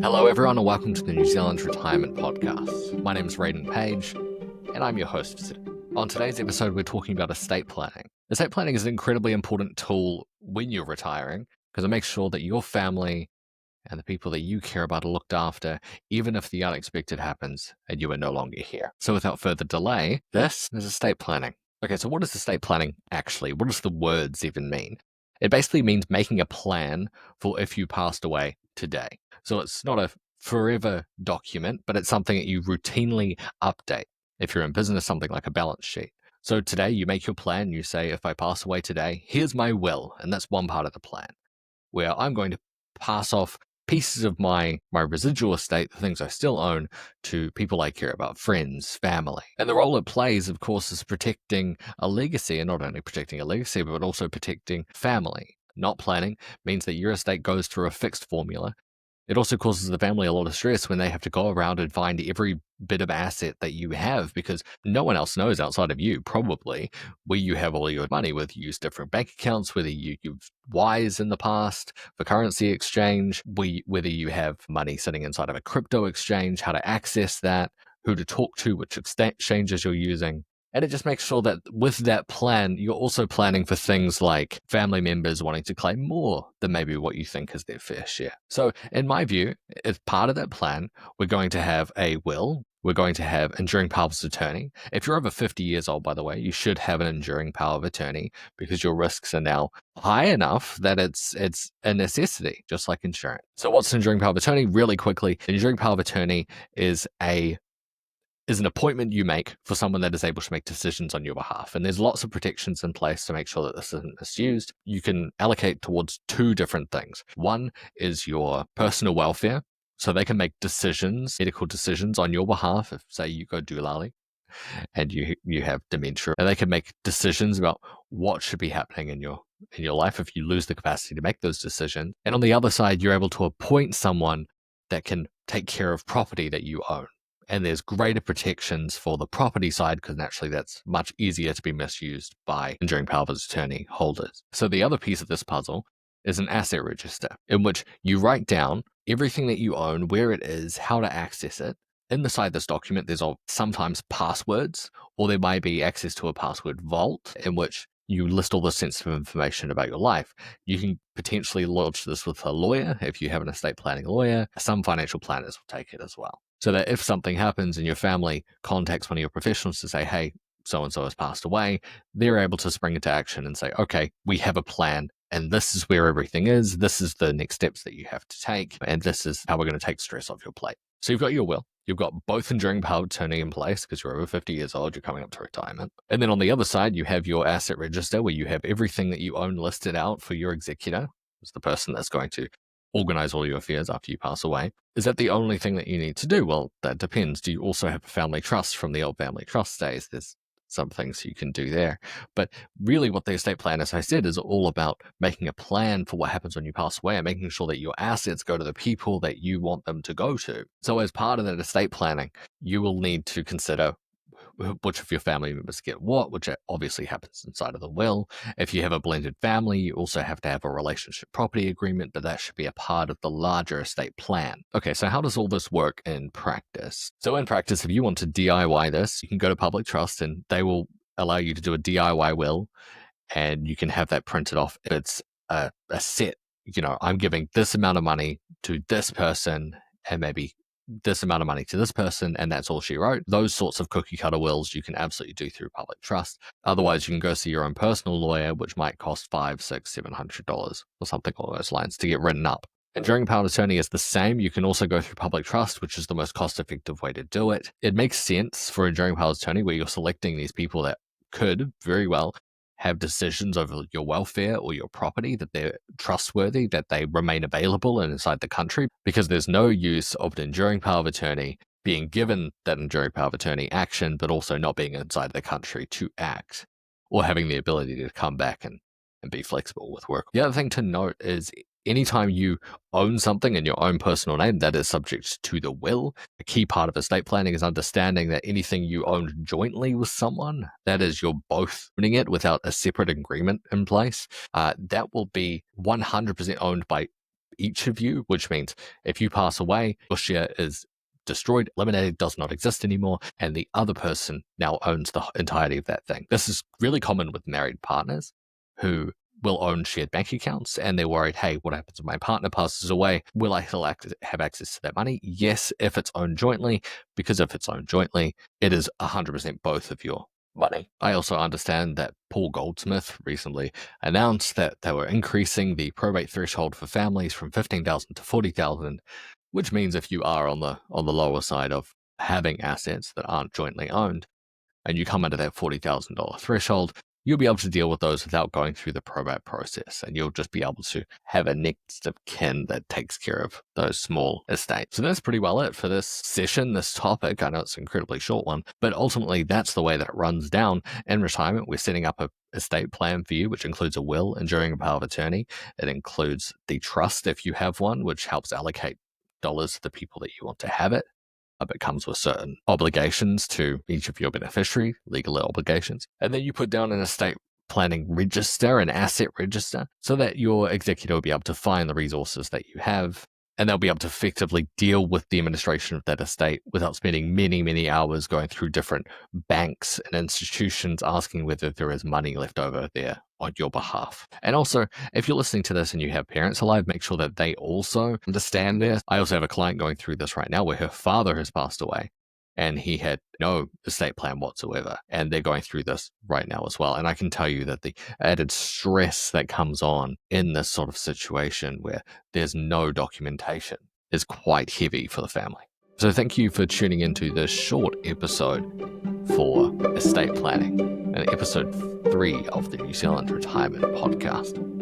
Hello everyone and welcome to the New Zealand Retirement Podcast. My name is Raiden Page and I'm your host for today. On today's episode we're talking about estate planning. Estate planning is an incredibly important tool when you're retiring because it makes sure that your family and the people that you care about are looked after even if the unexpected happens and you are no longer here. So without further delay, this is estate planning. Okay, so what is estate planning actually? What does the words even mean? It basically means making a plan for if you passed away today. So it's not a forever document, but it's something that you routinely update. If you're in business, something like a balance sheet. So today you make your plan, you say, if I pass away today, here's my will. And that's one part of the plan where I'm going to pass off pieces of my residual estate, the things I still own, to people I care about, friends, family. And the role it plays, of course, is protecting a legacy, and not only protecting a legacy, but also protecting family. Not planning means that your estate goes through a fixed formula. It also causes the family a lot of stress when they have to go around and find every bit of asset that you have because no one else knows outside of you, probably, where you have all your money, whether you use different bank accounts, whether you use Wise in the past for currency exchange, whether you have money sitting inside of a crypto exchange, how to access that, who to talk to, which exchanges you're using. And it just makes sure that with that plan, you're also planning for things like family members wanting to claim more than maybe what you think is their fair share. So in my view, as part of that plan, we're going to have a will. We're going to have enduring powers of attorney. If you're over 50 years old, by the way, you should have an enduring power of attorney because your risks are now high enough that it's a necessity, just like insurance. So what's an enduring power of attorney? Really quickly, an enduring power of attorney is an appointment you make for someone that is able to make decisions on your behalf. And there's lots of protections in place to make sure that this isn't misused. You can allocate towards two different things. One is your personal welfare. So they can make decisions, medical decisions on your behalf. If, say, you go doolally and you have dementia, and they can make decisions about what should be happening in your life if you lose the capacity to make those decisions. And on the other side, you're able to appoint someone that can take care of property that you own. And there's greater protections for the property side because naturally that's much easier to be misused by enduring power of attorney holders. So the other piece of this puzzle is an asset register in which you write down everything that you own, where it is, how to access it. Inside this document, there's sometimes passwords, or there may be access to a password vault in which you list all the sensitive information about your life. You can potentially lodge this with a lawyer if you have an estate planning lawyer. Some financial planners will take it as well. So that if something happens and your family contacts one of your professionals to say, hey, so-and-so has passed away, they're able to spring into action and say, okay, we have a plan and this is where everything is. This is the next steps that you have to take. And this is how we're going to take stress off your plate. So you've got your will. You've got both enduring power of attorney in place because you're over 50 years old, you're coming up to retirement. And then on the other side, you have your asset register where you have everything that you own listed out for your executor, who's the person that's going to organize all your affairs after you pass away. Is that the only thing that you need to do? Well, that depends. Do you also have a family trust from the old family trust days? There's some things you can do there. But really what the estate plan, as I said, is all about making a plan for what happens when you pass away and making sure that your assets go to the people that you want them to go to. So as part of that estate planning, you will need to consider which of your family members get what, which obviously happens inside of the will. If you have a blended family, you also have to have a relationship property agreement, but that should be a part of the larger estate plan. Okay, so how does all this work in practice? So in practice, if you want to DIY this, you can go to Public Trust and they will allow you to do a DIY will, and you can have that printed off. It's a set, I'm giving this amount of money to this person and maybe this amount of money to this person, and that's all she wrote. Those sorts of cookie cutter wills you can absolutely do through Public Trust. Otherwise, you can go see your own personal lawyer, which might cost $500, $600, $700 or something along those lines to get written up. Enduring power of attorney is the same. You can also go through Public Trust, which is the most cost-effective way to do it. It makes sense for enduring power of attorney where you're selecting these people that could very well have decisions over your welfare or your property, that they're trustworthy, that they remain available and inside the country, because there's no use of an enduring power of attorney being given that enduring power of attorney action, but also not being inside the country to act or having the ability to come back and be flexible with work. The other thing to note is anytime you own something in your own personal name that is subject to the will, a key part of estate planning is understanding that anything you own jointly with someone, that is, you're both owning it without a separate agreement in place, that will be 100% owned by each of you, which means if you pass away, your share is destroyed, eliminated, does not exist anymore, and the other person now owns the entirety of that thing. This is really common with married partners who will own shared bank accounts, and they're worried, hey, what happens if my partner passes away? Will I still have access to that money? Yes, if it's owned jointly, because if it's owned jointly, it is 100% both of your money. I also understand that Paul Goldsmith recently announced that they were increasing the probate threshold for families from 15,000 to 40,000, which means if you are on the lower side of having assets that aren't jointly owned, and you come under that $40,000 threshold, you'll be able to deal with those without going through the probate process, and you'll just be able to have a next of kin that takes care of those small estates. So that's pretty well it for this session, this topic. I know it's an incredibly short one, but ultimately that's the way that it runs down. In retirement, we're setting up a estate plan for you, which includes a will, enduring a power of attorney. It includes the trust, if you have one, which helps allocate dollars to the people that you want to have it. It comes with certain obligations to each of your beneficiary, legal obligations. And then you put down an estate planning register, an asset register, so that your executor will be able to find the resources that you have, and they'll be able to effectively deal with the administration of that estate without spending many, many hours going through different banks and institutions asking whether there is money left over there on your behalf. And also, if you're listening to this and you have parents alive, make sure that they also understand this. I also have a client going through this right now where her father has passed away and he had no estate plan whatsoever. And they're going through this right now as well. And I can tell you that the added stress that comes on in this sort of situation where there's no documentation is quite heavy for the family. So thank you for tuning into this short episode for estate planning, and episode 3 of the New Zealand Retirement Podcast.